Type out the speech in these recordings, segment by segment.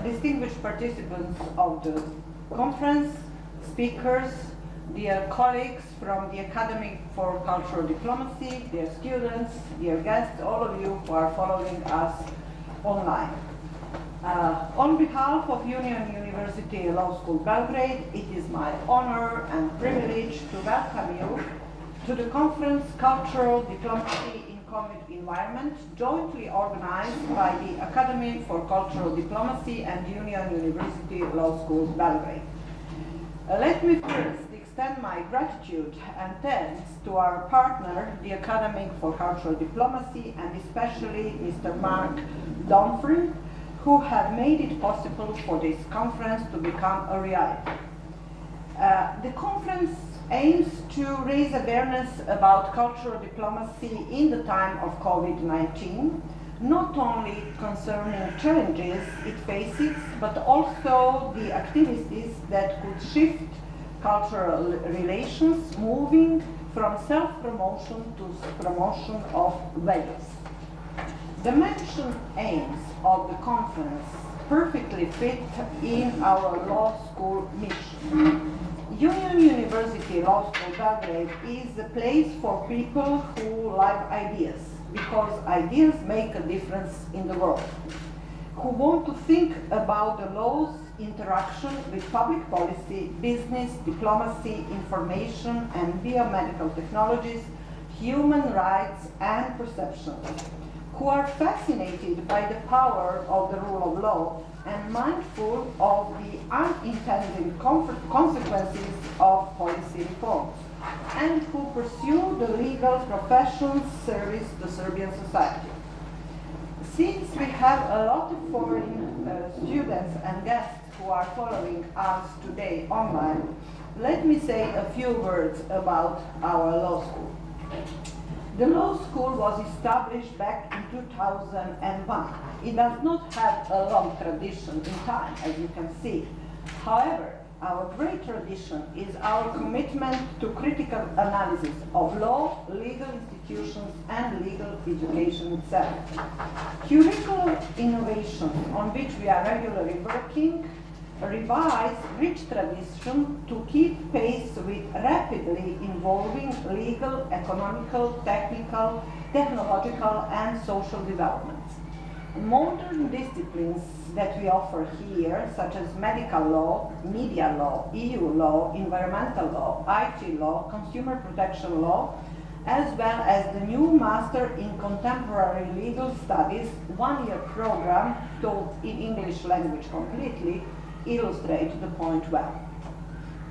distinguished participants of the conference, speakers, dear colleagues from the Academy for Cultural Diplomacy, dear students, dear guests, all of you who are following us online. On behalf of Union University Law School Belgrade, it is my honor and privilege to welcome you to the conference Cultural Diplomacy in COVID Environment, jointly organized by the Academy for Cultural Diplomacy and Union University Law School Belgrade. Let me first extend my gratitude and thanks to our partner, the Academy for Cultural Diplomacy, and especially Mr. Mark Domfrey, who have made it possible for this conference to become a reality. The conference aims to raise awareness about cultural diplomacy in the time of COVID-19, not only concerning challenges it faces, but also the activities that could shift cultural relations, moving from self-promotion to promotion of values. The mentioned aims of the conference perfectly fit in our law school mission. Union University Law School Belgrade is a place for people who like ideas, because ideas make a difference in the world, who want to think about the law's interaction with public policy, business, diplomacy, information and biomedical technologies, human rights and perceptions, who are fascinated by the power of the rule of law and mindful of the unintended consequences of policy reforms, and who pursue the legal profession's service to Serbian society. Since we have a lot of foreign students and guests who are following us today online, let me say a few words about our law school. The law school was established back in 2001. It does not have a long tradition in time, as you can see. However, our great tradition is our commitment to critical analysis of law, legal institutions, and legal education itself. Curricular innovations on which we are regularly working revise rich tradition to keep pace with rapidly evolving legal, economical, technical, technological, and social developments. Modern disciplines that we offer here, such as medical law, media law, EU law, environmental law, IT law, consumer protection law, as well as the new Master in Contemporary Legal Studies one-year program taught in English language completely, illustrate the point well.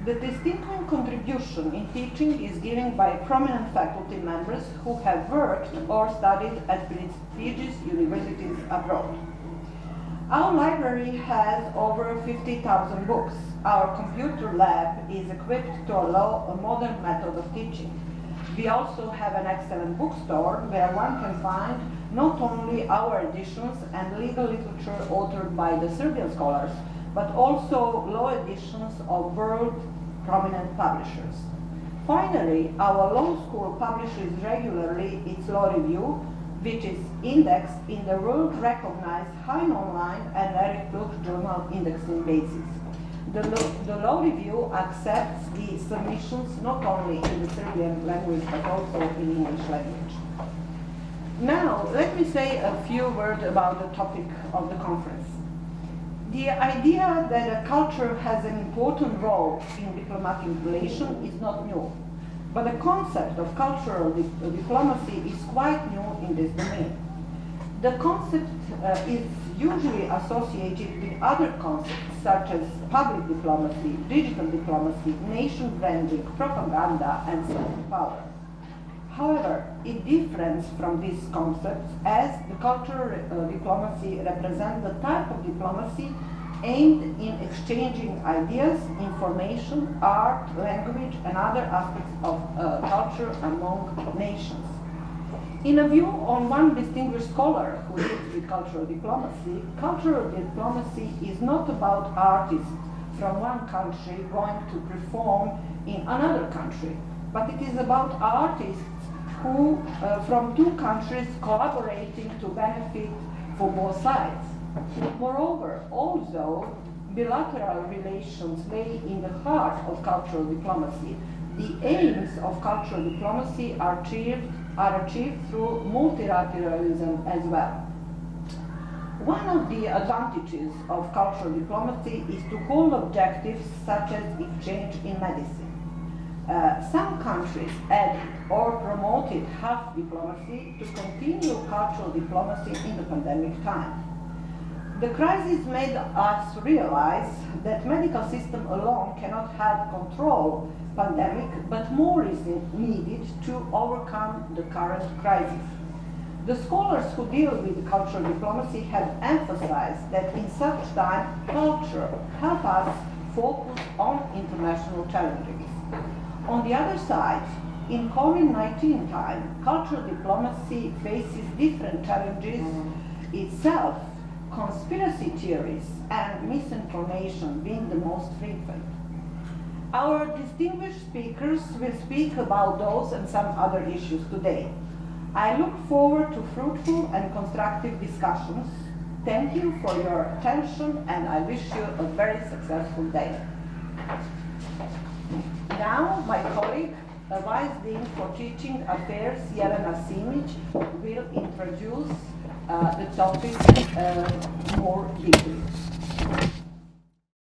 The distinct contribution in teaching is given by prominent faculty members who have worked or studied at prestigious universities abroad. Our library has over 50,000 books. Our computer lab is equipped to allow a modern method of teaching. We also have an excellent bookstore where one can find not only our editions and legal literature authored by the Serbian scholars, but also law editions of world prominent publishers. Finally, our law school publishes regularly its law review, which is indexed in the world-recognized Hein Online and Eric Book Journal indexing basis. The law review accepts the submissions not only in the Serbian language but also in English language. Now, let me say a few words about the topic of the conference. The idea that a culture has an important role in diplomatic relations is not new, but the concept of cultural diplomacy is quite new in this domain. The concept is usually associated with other concepts such as public diplomacy, digital diplomacy, nation branding, propaganda, and soft power. However, it differs from these concepts as the cultural diplomacy represents the type of diplomacy aimed in exchanging ideas, information, art, language, and other aspects of culture among nations. In a view on one distinguished scholar who deals with cultural diplomacy is not about artists from one country going to perform in another country, but it is about artists who, from two countries collaborating to benefit for both sides. Moreover, all though bilateral relations lay in the heart of cultural diplomacy, the aims of cultural diplomacy are achieved through multilateralism as well. One of the advantages of cultural diplomacy is to hold objectives such as exchange in medicine. Some countries added or promoted health diplomacy to continue cultural diplomacy in the pandemic time. The crisis made us realize that medical system alone cannot help control pandemic, but more is needed to overcome the current crisis. The scholars who deal with cultural diplomacy have emphasized that in such time, culture helps us focus on international challenges. On the other side, in COVID-19 time, cultural diplomacy faces different challenges itself, conspiracy theories and misinformation being the most frequent. Our distinguished speakers will speak about those and some other issues today. I look forward to fruitful and constructive discussions. Thank you for your attention and I wish you a very successful day. Now, my colleague, Vice Dean for Teaching Affairs, Jelena Simić, will introduce the topic more deeply.